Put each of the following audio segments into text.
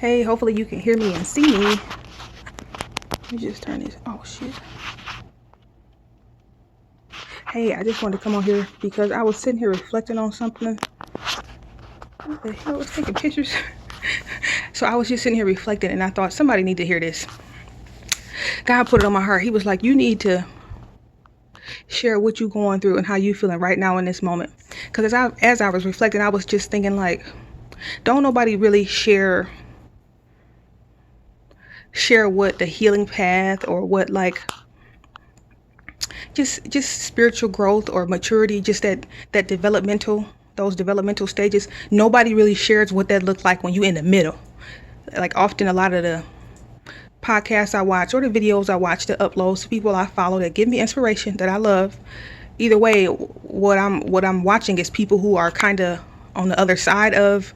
Hey, hopefully you can hear me and see me. Let me just turn this. Oh, shit. Hey, I just wanted to come on here because I was sitting here reflecting on something. What the hell? I was taking pictures. So I was just sitting here reflecting, and I thought somebody need to hear this. God put it on my heart. He was like, you need to share what you're going through and how you feeling right now in this moment. Because as I was reflecting, I was just thinking, like, don't nobody really share what the healing path or what, like, just spiritual growth or maturity, just that those developmental stages. Nobody really shares what that looks like when you're in the middle. Like, often a lot of the podcasts I watch or the videos I watch, the uploads, people I follow that give me inspiration that I love. Either way, what I'm watching is people who are kind of on the other side of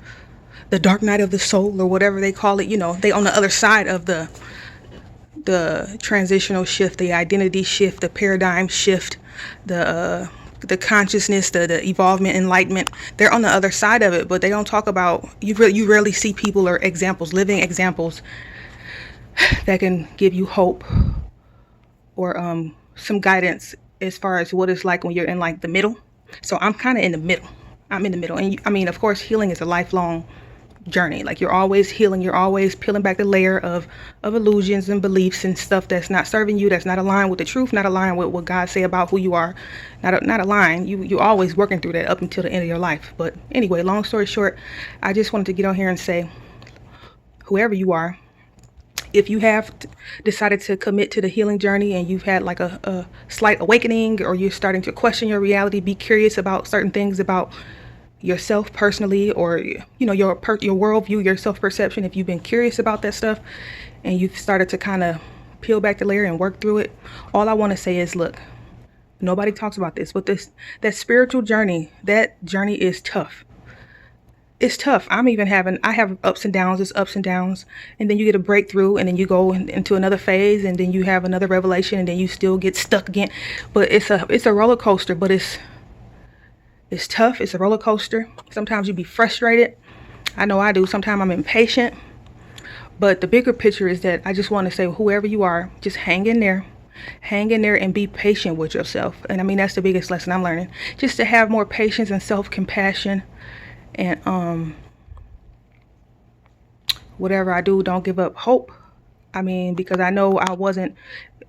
the dark night of the soul, or whatever they call it. They on the other side of the transitional shift, the identity shift, the paradigm shift, the consciousness, the evolvement, enlightenment. They're on the other side of it, but they don't talk about. You rarely see people or examples, living examples, that can give you hope or some guidance as far as what it's like when you're in, like, the middle. So I'm kind of in the middle. I'm in the middle, and I mean, of course, healing is a lifelong journey. Like, you're always healing, you're always peeling back the layer of illusions and beliefs and stuff that's not serving you, that's not aligned with the truth, not aligned with what God say about who you are, not aligned. You're always working through that up until the end of your life. But anyway, long story short, I just wanted to get on here and say, whoever you are, if you have decided to commit to the healing journey and you've had, like, a slight awakening, or you're starting to question your reality, be curious about certain things about yourself personally, or your worldview, your self-perception. If you've been curious about that stuff and you've started to kind of peel back the layer and work through it, all I want to say is, look, nobody talks about this, but that spiritual journey, that journey is tough. It's tough. I have ups and downs. It's ups and downs, and then you get a breakthrough, and then you go into another phase, and then you have another revelation, and then you still get stuck again. But it's a roller coaster. But it's tough. It's a roller coaster. Sometimes you be frustrated. I know I do. Sometimes I'm impatient. But the bigger picture is that I just want to say, whoever you are, just hang in there. Hang in there and be patient with yourself. And I mean, that's the biggest lesson I'm learning. Just to have more patience and self-compassion. And whatever I do, don't give up hope. I mean, because I know I wasn't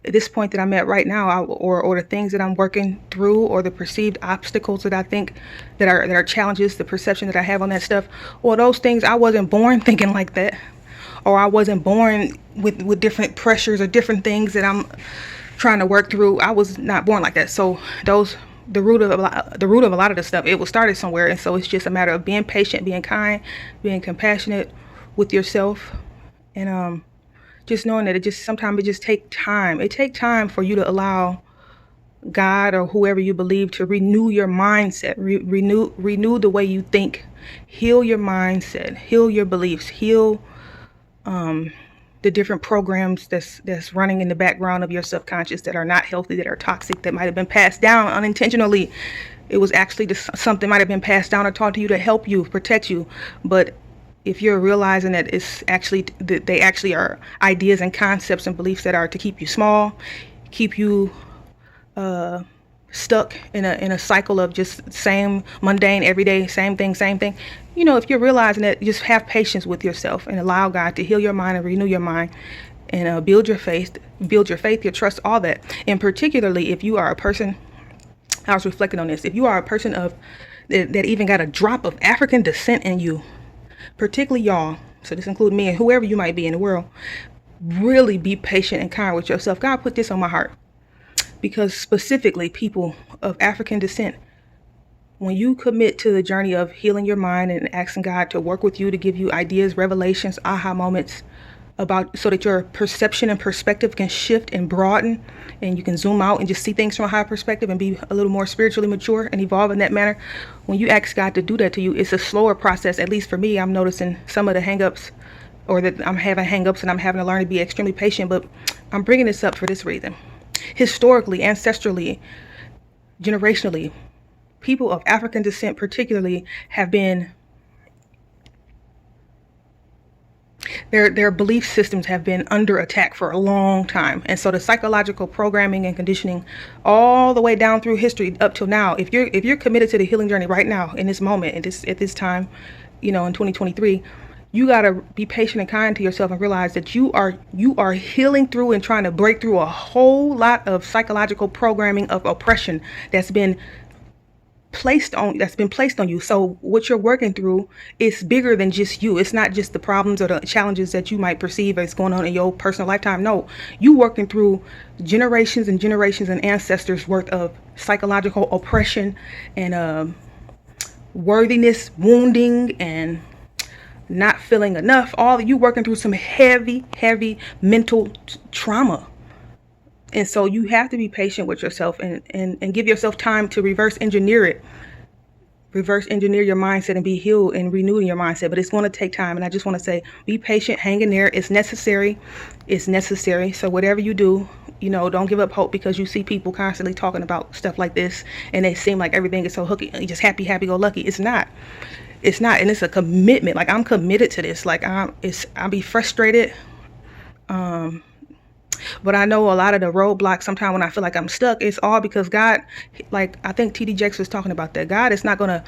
at this point that I'm at right now, or the things that I'm working through, or the perceived obstacles that I think that are challenges, the perception that I have on that stuff, or those things. I wasn't born thinking like that, or I wasn't born with different pressures or different things that I'm trying to work through. I was not born like that. So the root of a lot of the stuff, it was started somewhere. And so it's just a matter of being patient, being kind, being compassionate with yourself, and just knowing that sometimes it just takes time. It takes time for you to allow God or whoever you believe to renew your mindset, renew the way you think, heal your mindset, heal your beliefs, heal the different programs that's running in the background of your subconscious that are not healthy, that are toxic, that might have been passed down unintentionally. It was actually just something might have been passed down or taught to you to help you, protect you. But if you're realizing that they actually are ideas and concepts and beliefs that are to keep you small, keep you stuck in a cycle of just same mundane everyday same thing. If you're realizing that, just have patience with yourself and allow God to heal your mind and renew your mind, and build your faith, your trust, all that. And particularly if you are a person, I was reflecting on this, if you are a person that even got a drop of African descent in you, particularly y'all, so this includes me and whoever you might be in the world, really be patient and kind with yourself. God put this on my heart because specifically people of African descent, when you commit to the journey of healing your mind and asking God to work with you, to give you ideas, revelations, aha moments, so that your perception and perspective can shift and broaden, and you can zoom out and just see things from a higher perspective and be a little more spiritually mature and evolve in that manner. When you ask God to do that to you, it's a slower process. At least for me, I'm noticing some of the hangups, or that I'm having hangups, and I'm having to learn to be extremely patient. But I'm bringing this up for this reason. Historically, ancestrally, generationally, people of African descent particularly have been their belief systems have been under attack for a long time. And so the psychological programming and conditioning all the way down through history up till now, if you're committed to the healing journey right now, in this moment, at this time, in 2023, you got to be patient and kind to yourself and realize that you are healing through and trying to break through a whole lot of psychological programming of oppression that's been placed on you. So what you're working through is bigger than just you. It's not just the problems or the challenges that you might perceive as going on in your personal lifetime. No, you working through generations and generations and ancestors worth of psychological oppression and worthiness, wounding, and not feeling enough. All you working through some heavy mental trauma. And so you have to be patient with yourself and give yourself time to reverse engineer your mindset and be healed and renewed in your mindset. But it's going to take time. And I just want to say, be patient, hang in there. It's necessary. So whatever you do, don't give up hope, because you see people constantly talking about stuff like this and they seem like everything is so hooky, just happy go lucky. It's not. And it's a commitment. Like, I'm committed to this. Like, I'll be frustrated. But I know a lot of the roadblocks, sometimes when I feel like I'm stuck, it's all because God, like I think TD Jakes was talking about that. God is not going to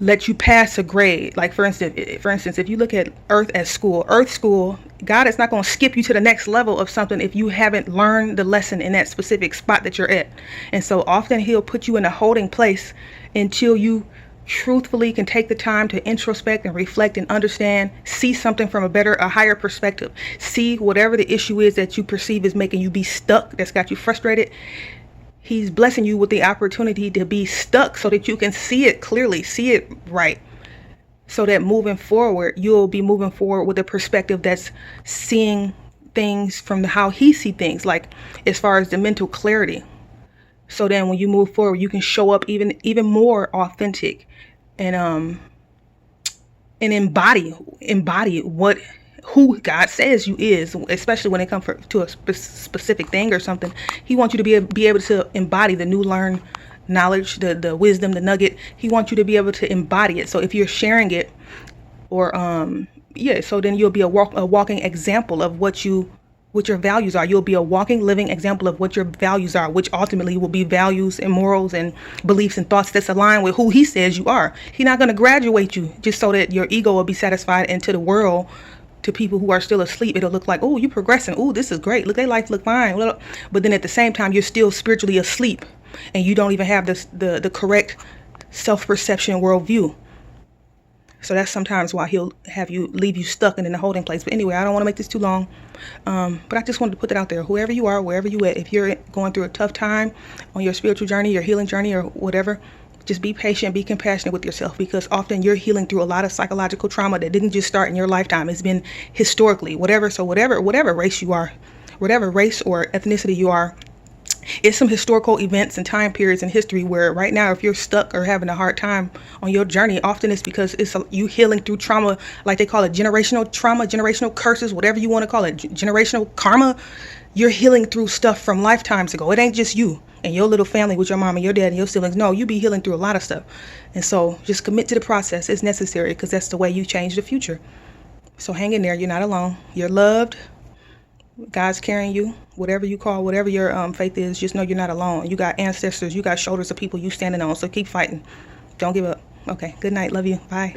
let you pass a grade. Like, for instance, if you look at Earth School, God is not going to skip you to the next level of something if you haven't learned the lesson in that specific spot that you're at. And so often he'll put you in a holding place until you truthfully can take the time to introspect and reflect and understand, see something from a higher perspective, see whatever the issue is that you perceive is making you be stuck, that's got you frustrated. He's blessing you with the opportunity to be stuck so that you can see it clearly, see it right, so that moving forward, you'll be moving forward with a perspective that's seeing things from how he sees things, like as far as the mental clarity. So then when you move forward, you can show up even more authentic and embody who God says you is, especially when it comes to a specific thing or something. He wants you to be able to embody the new learned knowledge, the wisdom, the nugget. He wants you to be able to embody it. So if you're sharing it, or so then you'll be a walking example of what your values are. You'll be a walking, living example of what your values are, which ultimately will be values and morals and beliefs and thoughts that's aligned with who he says you are. He's not going to graduate you just so that your ego will be satisfied, and to the world, to people who are still asleep, it'll look like, oh, you're progressing. Oh, this is great. Look, their life look fine. But then at the same time, you're still spiritually asleep and you don't even have the correct self-perception and worldview. So that's sometimes why he'll have you leave you stuck and in a holding place. But anyway, I don't want to make this too long. But I just wanted to put that out there. Whoever you are, wherever you at, if you're going through a tough time on your spiritual journey, your healing journey, or whatever, just be patient, be compassionate with yourself, because often you're healing through a lot of psychological trauma that didn't just start in your lifetime. It's been historically, whatever race you are, whatever race or ethnicity you are. It's some historical events and time periods in history where right now, if you're stuck or having a hard time on your journey, often it's because it's you healing through trauma, like they call it generational trauma, generational curses, whatever you want to call it, generational karma. You're healing through stuff from lifetimes ago. It ain't just you and your little family with your mom and your dad and your siblings. No, you be healing through a lot of stuff. And so just commit to the process. It's necessary, because that's the way you change the future. So hang in there. You're not alone. You're loved. God's carrying you, whatever your faith is. Just know you're not alone. You got ancestors, you got shoulders of people you standing on. So keep fighting. Don't give up. Okay. Good night. Love you. Bye.